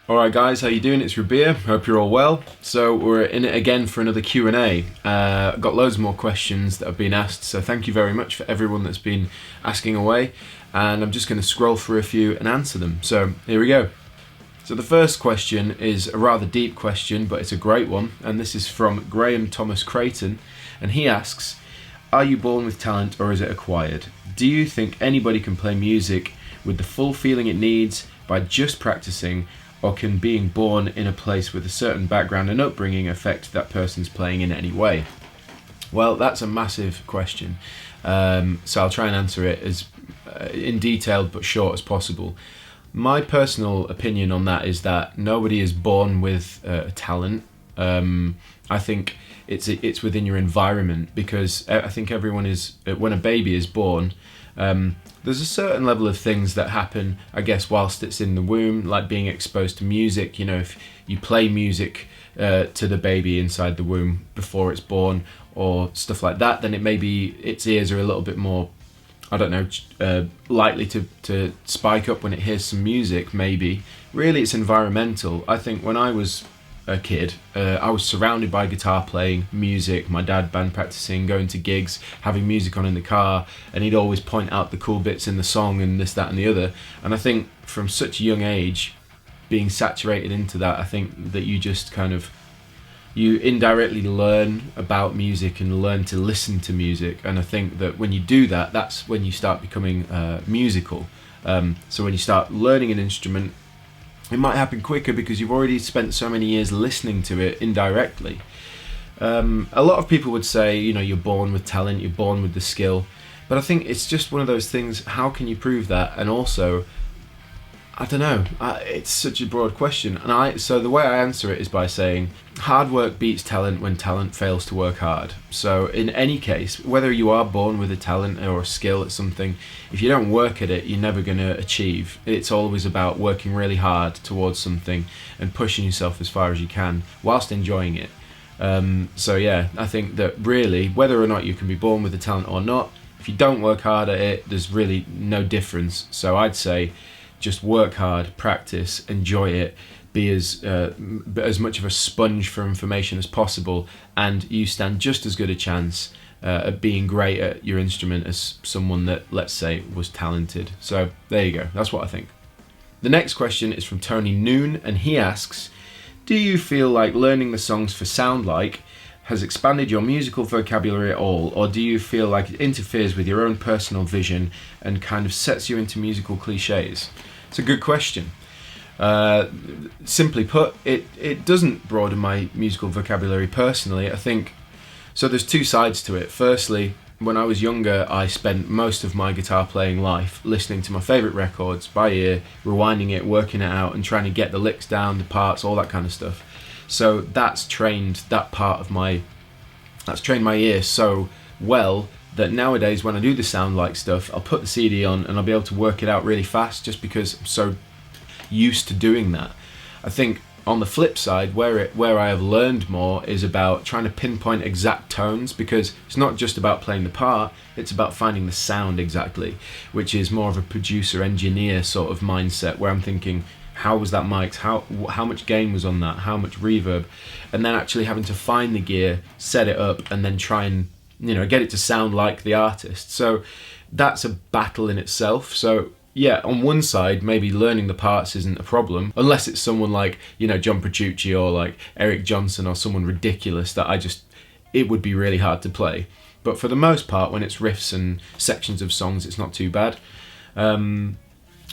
Alright guys, how you doing? It's Rabea, hope you're all well. So we're in it again for another Q&A. I've got loads more questions that have been asked, so thank you very much for everyone that's been asking away. And I'm just going to scroll through a few and answer them. So here we go. So the first question is a rather deep question, but it's a great one. And this is from Graham Thomas Creighton. And he asks, are you born with talent or is it acquired? Do you think anybody can play music with the full feeling it needs by just practicing? Or can being born in a place with a certain background and upbringing affect that person's playing in any way? Well, that's a massive question. So I'll try and answer it as in detail but short as possible. My personal opinion on that is that nobody is born with a talent. I think it's within your environment, because I think everyone is, when a baby is born, there's a certain level of things that happen, I guess, whilst it's in the womb, like being exposed to music. You know, if you play music to the baby inside the womb before it's born or stuff like that, then it maybe its ears are a little bit more, I don't know, likely to spike up when it hears some music, maybe. Really, it's environmental. I think when I was a kid, I was surrounded by guitar playing, music, my dad band practicing, going to gigs, having music on in the car, and he'd always point out the cool bits in the song and this, that and the other. And I think from such a young age, being saturated into that, I think that you just kind of, you indirectly learn about music and learn to listen to music. And I think that when you do that, that's when you start becoming musical. So when you start learning an instrument, it might happen quicker because you've already spent so many years listening to it indirectly. A lot of people would say, you know, you're born with talent, you're born with the skill. But I think it's just one of those things, how can you prove that? And also, I don't know, it's such a broad question. And so the way I answer it is by saying, hard work beats talent when talent fails to work hard. So in any case, whether you are born with a talent or a skill at something, if you don't work at it, you're never going to achieve. It's always about working really hard towards something and pushing yourself as far as you can whilst enjoying it. So yeah, I think that really, whether or not you can be born with a talent or not, if you don't work hard at it, there's really no difference. So I'd say, just work hard, practice, enjoy it, be as much of a sponge for information as possible, and you stand just as good a chance at being great at your instrument as someone that, let's say, was talented. So there you go, that's what I think. The next question is from Tony Noon, and he asks, do you feel like learning the songs for Sound Like has expanded your musical vocabulary at all, or do you feel like it interferes with your own personal vision and kind of sets you into musical cliches? It's a good question. Simply put, it doesn't broaden my musical vocabulary personally. I think, so there's two sides to it. Firstly, when I was younger, I spent most of my guitar playing life listening to my favourite records by ear, rewinding it, working it out, and trying to get the licks down, the parts, all that kind of stuff. So that's trained my ear so well that nowadays when I do the Sound Like stuff, I'll put the CD on and I'll be able to work it out really fast just because I'm so used to doing that. I think on the flip side, where I have learned more is about trying to pinpoint exact tones, because it's not just about playing the part, it's about finding the sound exactly, which is more of a producer engineer sort of mindset, where I'm thinking, how was that mic'd? How much gain was on that? How much reverb? And then actually having to find the gear, set it up, and then try and, you know, get it to sound like the artist. So that's a battle in itself. So yeah, on one side, maybe learning the parts isn't a problem, unless it's someone like, you know, John Petrucci or like Eric Johnson or someone ridiculous that it would be really hard to play. But for the most part, when it's riffs and sections of songs, it's not too bad.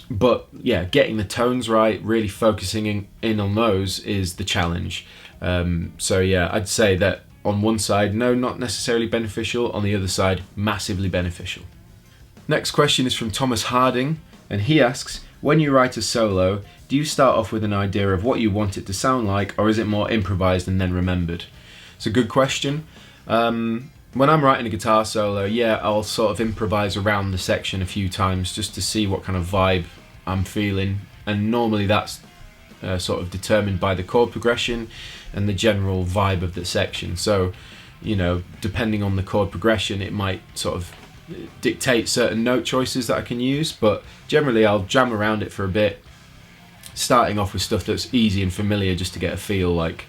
But yeah, getting the tones right, really focusing in on those is the challenge. So yeah, I'd say that on one side, no, not necessarily beneficial. On the other side, massively beneficial. Next question is from Thomas Harding, and he asks, when you write a solo, do you start off with an idea of what you want it to sound like, or is it more improvised and then remembered? It's a good question. When I'm writing a guitar solo, yeah, I'll sort of improvise around the section a few times just to see what kind of vibe I'm feeling, and normally that's sort of determined by the chord progression and the general vibe of the section. So, you know, depending on the chord progression, it might sort of dictate certain note choices that I can use, but generally I'll jam around it for a bit, starting off with stuff that's easy and familiar just to get a feel like.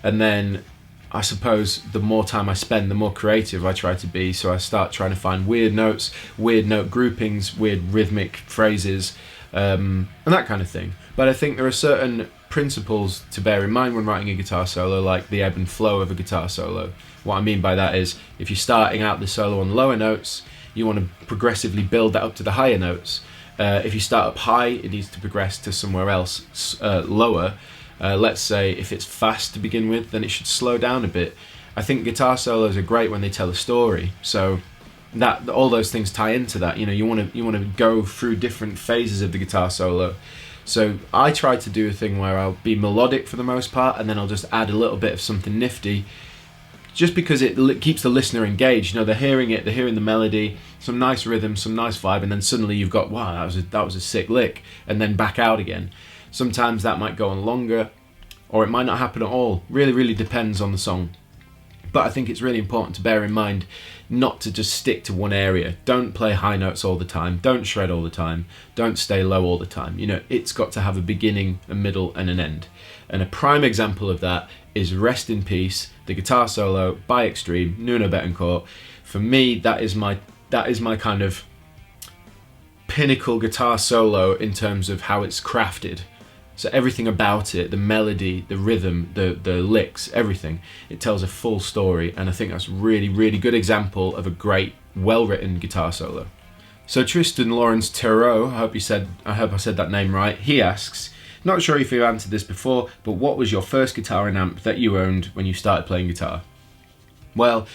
And then I suppose the more time I spend, the more creative I try to be. So I start trying to find weird notes, weird note groupings, weird rhythmic phrases, and that kind of thing. But I think there are certain principles to bear in mind when writing a guitar solo, like the ebb and flow of a guitar solo. What I mean by that is, if you're starting out the solo on lower notes, you want to progressively build that up to the higher notes. If you start up high, it needs to progress to somewhere else lower. Let's say if it's fast to begin with, then it should slow down a bit. I think guitar solos are great when they tell a story, so that all those things tie into that. You know, you want to go through different phases of the guitar solo. So I try to do a thing where I'll be melodic for the most part, and then I'll just add a little bit of something nifty, just because it keeps the listener engaged. You know, they're hearing it, they're hearing the melody, some nice rhythm, some nice vibe, and then suddenly you've got, wow, that was a sick lick, and then back out again. Sometimes that might go on longer, or it might not happen at all. Really depends on the song. But I think it's really important to bear in mind not to just stick to one area. Don't play high notes all the time. Don't shred all the time. Don't stay low all the time. You know, it's got to have a beginning, a middle, and an end. And a prime example of that is Rest in Peace, the guitar solo by Extreme, Nuno Bettencourt. For me, that is my kind of pinnacle guitar solo in terms of how it's crafted. So everything about it, the melody, the rhythm, the licks, everything, it tells a full story, and I think that's a really good example of a great, well-written guitar solo. So Tristan Lawrence Theroux, I hope I said that name right, he asks, not sure if you've answered this before, but what was your first guitar and amp that you owned when you started playing guitar? Well,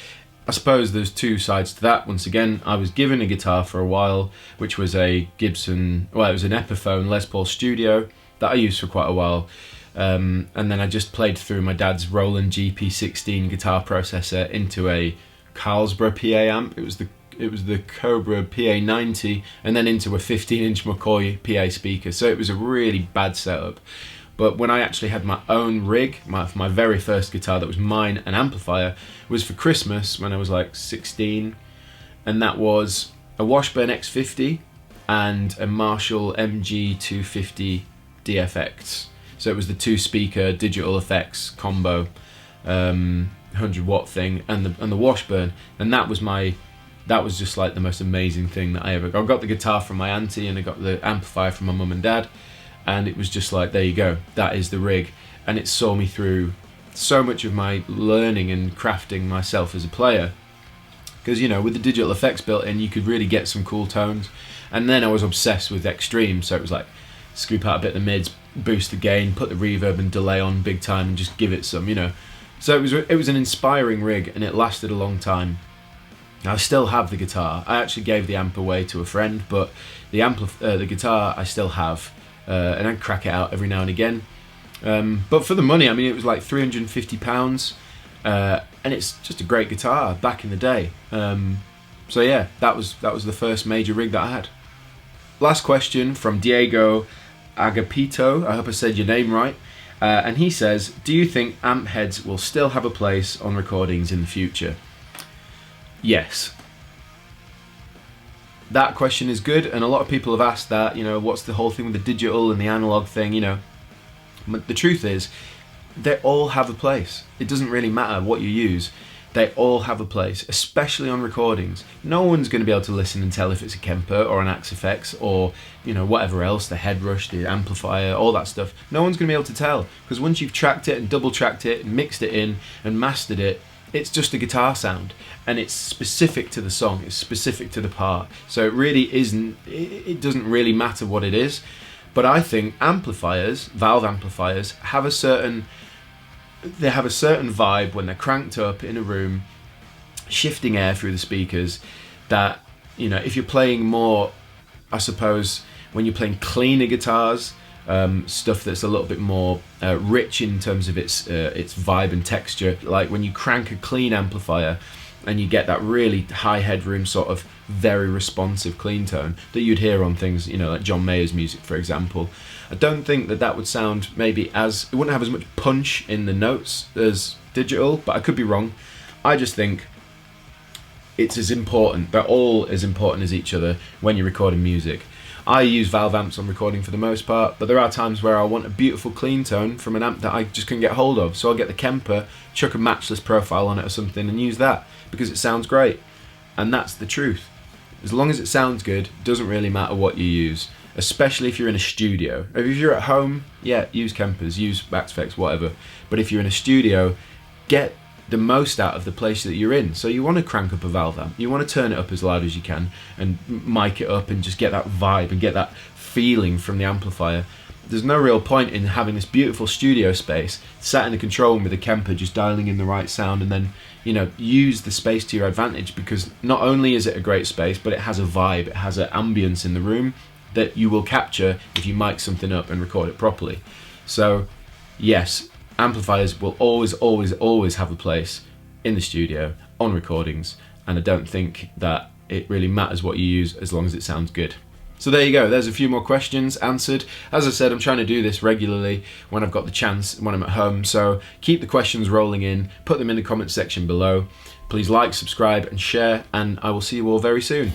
I suppose there's two sides to that. Once again, I was given a guitar for a while, which was a Gibson, well, it was an Epiphone Les Paul Studio that I used for quite a while. And then I just played through my dad's Roland GP16 guitar processor into a Carlsberg PA amp. It was the Cobra PA90, and then into a 15-inch McCoy PA speaker. So it was a really bad setup. But when I actually had my own rig, my very first guitar that was mine, an amplifier, was for Christmas when I was like 16, and that was a Washburn X50 and a Marshall MG250 DFX. So it was the two speaker digital effects combo, 100-watt thing, and the Washburn, and that was just like the most amazing thing that I ever got. I got the guitar from my auntie, and I got the amplifier from my mum and dad, and it was just like, there you go, that is the rig. And it saw me through so much of my learning and crafting myself as a player, because, you know, with the digital effects built in, you could really get some cool tones. And then I was obsessed with Extreme, so it was like scoop out a bit of the mids, boost the gain, put the reverb and delay on big time, and just give it some, you know. So it was an inspiring rig, and it lasted a long time. I still have the guitar. I actually gave the amp away to a friend, but the guitar I still have, and I crack it out every now and again. But for the money, I mean, it was like £350, and it's just a great guitar back in the day. So yeah, that was the first major rig that I had. Last question from Diego Agapito. I hope I said your name right. And he says, do you think amp heads will still have a place on recordings in the future? Yes. That question is good, and a lot of people have asked that, you know, what's the whole thing with the digital and the analog thing, you know. But the truth is, they all have a place. It doesn't really matter what you use. They all have a place, especially on recordings. No one's going to be able to listen and tell if it's a Kemper or an Axe FX or, you know, whatever else, the head rush, the amplifier, all that stuff. No one's going to be able to tell, because once you've tracked it and double tracked it and mixed it in and mastered it, it's just a guitar sound, and it's specific to the song, it's specific to the part. So it really isn't, it doesn't really matter what it is. But I think amplifiers, valve amplifiers, have a certain vibe when they're cranked up in a room, shifting air through the speakers, that, you know, if you're playing more, I suppose, when you're playing cleaner guitars, stuff that's a little bit more rich in terms of its vibe and texture, like when you crank a clean amplifier and you get that really high headroom, sort of very responsive clean tone that you'd hear on things, you know, like John Mayer's music, for example. I don't think that would sound maybe it wouldn't have as much punch in the notes as digital, but I could be wrong. I just think it's as important, they're all as important as each other when you're recording music. I use valve amps on recording for the most part, but there are times where I want a beautiful clean tone from an amp that I just couldn't get hold of, so I'll get the Kemper, chuck a matchless profile on it or something and use that because it sounds great. And that's the truth. As long as it sounds good, it doesn't really matter what you use, especially if you're in a studio. If you're at home, yeah, use Kempers, use Maxfx, whatever. But if you're in a studio, get the most out of the place that you're in. So you want to crank up a valve amp, you want to turn it up as loud as you can and mic it up and just get that vibe and get that feeling from the amplifier. There's no real point in having this beautiful studio space sat in the control room with a Kemper just dialing in the right sound, and then, you know, use the space to your advantage, because not only is it a great space, but it has a vibe, it has an ambience in the room that you will capture if you mic something up and record it properly. So yes, amplifiers will always have a place in the studio on recordings, and I don't think that it really matters what you use as long as it sounds good. So there you go, there's a few more questions answered. As I said, I'm trying to do this regularly when I've got the chance, when I'm at home, so keep the questions rolling in, put them in the comment section below. Please like, subscribe and share, and I will see you all very soon.